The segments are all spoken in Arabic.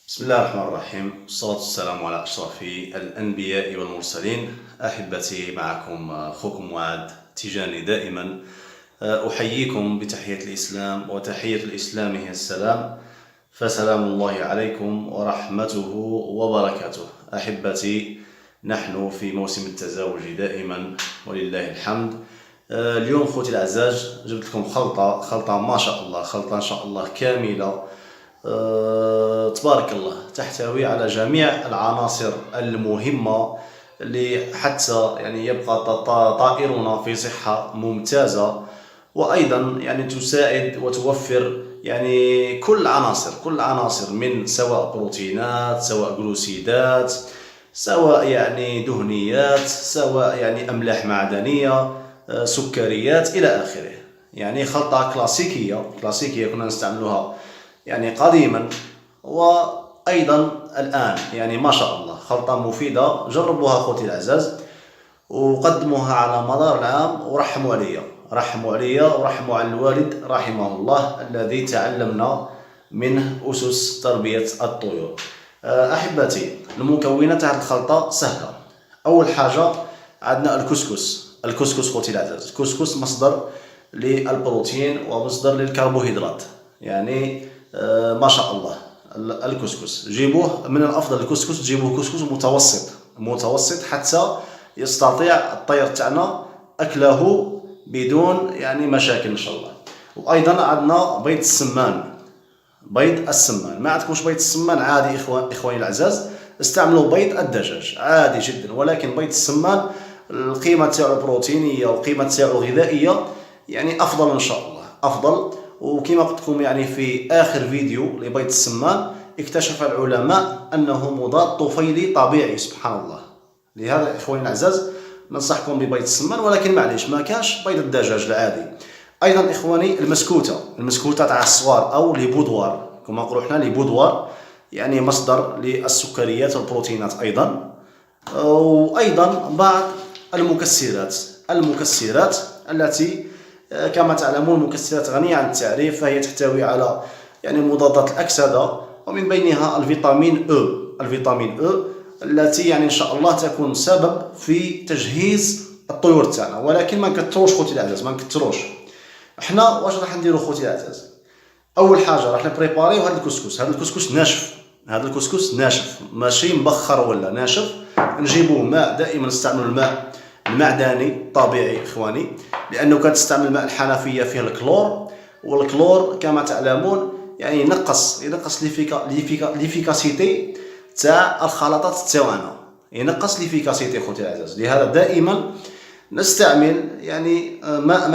بسم الله الرحمن الرحيم، والصلاة والسلام على أشرف الأنبياء والمرسلين. أحبتي، معكم أخوكم وعد تيجاني دائما. أحييكم بتحية الإسلام، وتحية الإسلام هي السلام، فسلام الله عليكم ورحمته وبركاته. أحبتي، نحن في موسم التزاوج دائما ولله الحمد. اليوم خوتي الأعزاز جبت لكم خلطة ما شاء الله، خلطة إن شاء الله كاملة، تبارك الله، تحتوي على جميع العناصر المهمة حتى يبقى طائرنا في صحة ممتازة، وأيضا تساعد وتوفر كل عناصر من سواء بروتينات، سواء جلوسيدات، سواء دهنيات، سواء أملاح معدنية، سكريات إلى آخره. خلطة كلاسيكية كنا نستعملها قديما، وأيضا الآن ما شاء الله خلطة مفيدة. جربوها أخوتي الأعزاز وقدموها على مدار العام، ورحموا عليا ورحموا على الوالد رحمه الله الذي تعلمنا منه أسس تربية الطيور. أحبتي، المكونات تاع الخلطة سهلة. أول حاجة عندنا الكسكس خوتي الأعزاز. الكسكس مصدر للبروتين ومصدر للكربوهيدرات، ما شاء الله. الكسكس جيبوه، من الافضل الكسكس تجيبوه كسكس متوسط حتى يستطيع الطير تاعنا اكله بدون مشاكل ان شاء الله. وايضا عندنا بيض السمان. ما عندكمش بيض السمان عادي اخواني الاعزاز، استعملوا بيض الدجاج عادي جدا، ولكن بيض السمان القيمه تاعو البروتينيه وقيمه تاعو الغذائيه افضل ان شاء الله، افضل. وكما قلت لكم في آخر فيديو لبيض السمان، اكتشف العلماء أنه مضاد طفيلي طبيعي، سبحان الله. لهذا إخواني الأعزاز ننصحكم ببيض السمان، ولكن معليش ما كاش بيض الدجاج العادي. أيضا إخواني المسكوتة تاع الصغار أو لي بودوار، كما نقولوا حنا لي بودوار، مصدر للسكريات والبروتينات أيضا. وأيضا بعض المكسرات التي كما تعلمون مكسرات غنية عن التعريف، فهي تحتوي على مضادات الأكسدة، ومن بينها الفيتامين أو التي إن شاء الله تكون سبب في تجهيز الطيور تاعنا. ولكن ما نكتروش خوتي الأعزاز، ما نكتروش. احنا واش راح نديرو خوتي الأعزاز؟ أول حاجة راح نبريباريو هذا الكسكس ناشف، ماشي مبخر ولا ناشف. نجيبوه ماء، دائما نستعمل الماء المعدني طبيعي اخواني، لانه كتستعمل الماء الحنفيه فيه الكلور، والكلور كما تعلمون ينقص ليفيكاسيتي تاع الخلطات تاعنا، ينقص ليفيكاسيتي خوتي العزاز. لهذا دائما نستعمل ماء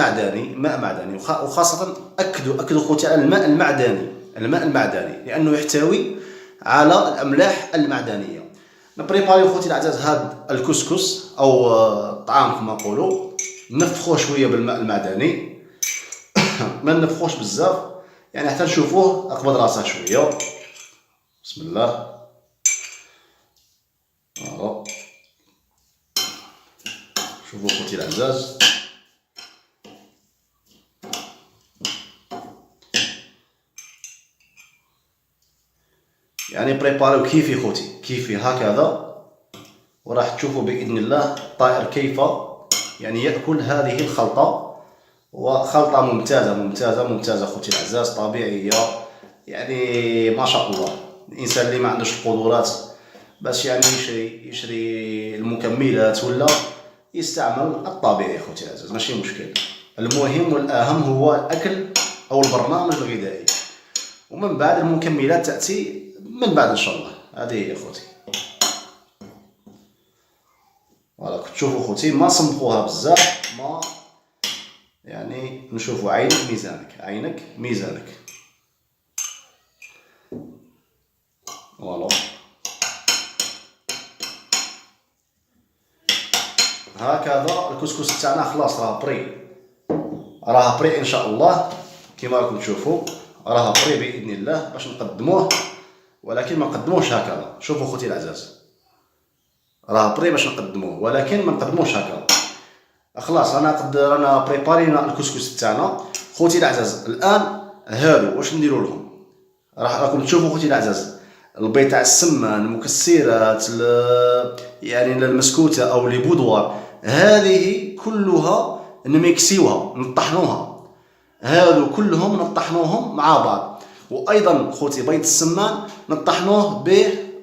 معدني، وخاصه اكدوا خوتي على الماء المعدني لانه يحتوي على الاملاح المعدنيه. نبريباريو خوتي العزاز هذا الكسكس او الطعام كما نقولوا، نفخوه شويه بالماء المعدني ما نفخوش بزاف، حتى نشوفوه اقبض راسه شويه. بسم الله. شوفوا خوتي العزاز، بريباريو كيفي هكذا، وراح تشوفوا بإذن الله الطائر كيف يأكل هذه الخلطة. وخلطة ممتازة خوتي الأعزاز، طبيعية، ما شاء الله. الإنسان اللي ما عندوش القدرات باش يشري المكملات ولا يستعمل الطبيعي خوتي الأعزاز، ماشي مشكل. المهم والأهم هو الأكل أو البرنامج الغذائي، ومن بعد المكملات تأتي من بعد إن شاء الله. هذه هي خوتي. فوالا تشوفوا خوتي ما صنفوها بزاف، ما نشوفوا عينك ميزانك. فوالا هكذا الكسكس تاعنا خلاص راه بري ان شاء الله. كما راكم تشوفوا راه بري باذن الله باش نقدموه، ولكن ما نقدموش هكذا. شوفوا خوتي العزاز، راه بري باش نقدموه، ولكن ما نقدموش هكذا. خلاص رانا بريبارينا الكسكس تاعنا خوتي العزاز. الان هادو واش نديرو لهم؟ راكم تشوفوا خوتي العزاز، البيض تاع السمان، المكسرات، يعني المسكوته او لي بودوار، هذه كلها نميكسيوها نطحنوها، هذو كلهم نطحنوهم مع بعض. وايضا خوتي بيض السمان نطحنوه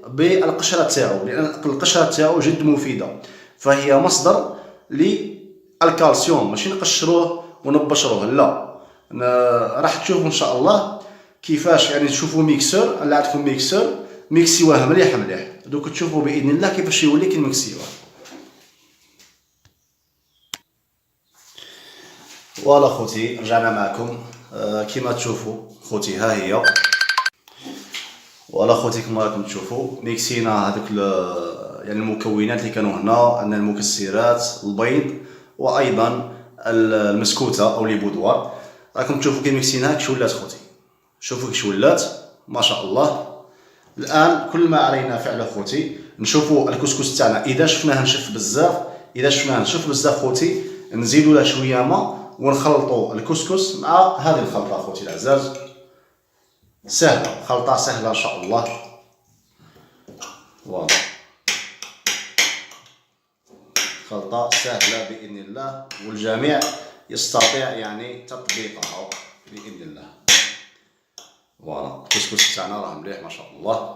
بالقشره تاعو، لان القشره تاعو جد مفيده، فهي مصدر للكالسيوم. ماشي نقشروه ونبشروه، لا، راح تشوفوا ان شاء الله كيفاش يعني تشوفوا ميكسور. اللي عندكم ميكسور ميكسيوه مليح مليح، دوك تشوفوا باذن الله كيفاش يولي كي الميكسيوه. فوالا خوتي، رجعنا معكم. كيما تشوفوا خوتي ها هي. فوالا خوتي كما راكم تشوفوا ميكسينا هذوك يعني المكونات اللي كانوا هنا. عندنا المكسرات، البيض، وايضا المسكوته او لي بودوار. راكم تشوفوا كي ميكسيناها كيش ولات خوتي، شوفوا كيش ولات ما شاء الله. الان كل ما علينا فعله خوتي نشوفوا الكسكس تاعنا. اذا شفناه نشف بزاف خوتي، نزيدوا له شويه ماء ونخلطوا الكسكس مع هذه الخلطه خوتي العزاز. سهله، خلطه سهله ان شاء الله. فوالا، خلطه سهله باذن الله، والجميع يستطيع يعني تطبيقها باذن الله. فوالا، الكسكس تاعنا راه مليح ما شاء الله.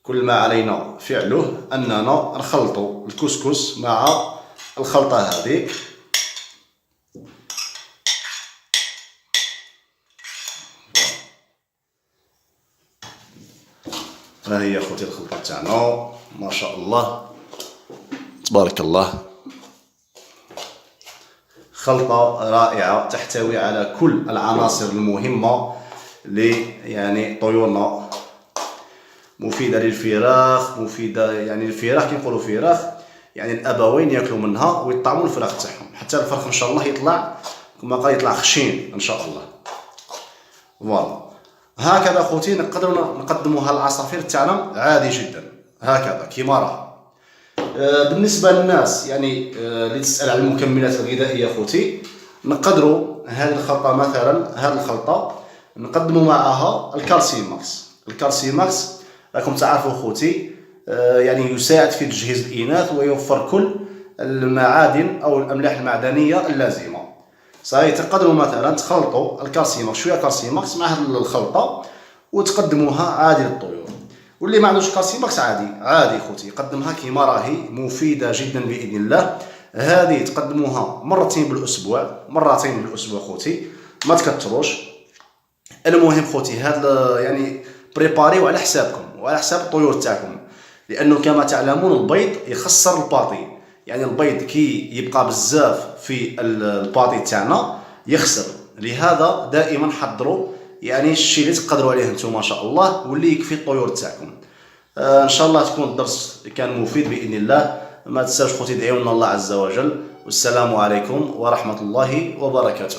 كل ما علينا فعله اننا نخلطوا الكسكس مع الخلطه هذه. ها هي خوتي الخلطه تاعنا ما شاء الله تبارك الله. خلطه رائعه تحتوي على كل العناصر المهمه يعني طيورنا، مفيده للفراخ، مفيده يعني الفراخ كي نقولوا فراخ يعني الابوين ياكلوا منها ويطعموا الفراخ تاعهم، حتى الفرخ ان شاء الله يطلع كما قال يطلع خشين ان شاء الله. فوالا، هكذا خوتي نقدروا نقدموها للعصافير تاعنا عادي جدا هكذا كيما راه. بالنسبه للناس يعني اللي تسال على المكملات الغذائيه خوتي، نقدروا هذه الخلطه مثلا، هذه الخلطه نقدموا معها الكالسيوم ماكس. الكالسيوم ماكس راكم تعرفوا خوتي يعني يساعد في تجهيز الاناث ويوفر كل المعادن او الاملاح المعدنيه اللازمه. صحيح، تقدروا مثلا تخلطوا الكالسيوم ماكس، شويه كالسيوم ماكس مع هذه الخلطه وتقدموها عادي للطيور. واللي ما عندوش كالسيوم ماكس عادي خوتي يقدمها كيما راهي، مفيده جدا باذن الله. هذه تقدموها مرتين بالاسبوع خوتي، ما تكثروش. المهم خوتي هذا يعني بريباريو على حسابكم وعلى حساب الطيور تاعكم، لانه كما تعلمون البيض يخسر الباطي، يعني البيض كي يبقى بزاف في الباطي تاعنا يخسر. لهذا دائما حضروا يعني الشيء اللي تقدروا عليه انتم ما شاء الله واللي يكفي الطيور تاعكم. ان شاء الله تكون الدرس كان مفيد باذن الله. ما تنساوش خوتي تدعيوا لنا الله عز وجل، والسلام عليكم ورحمه الله وبركاته.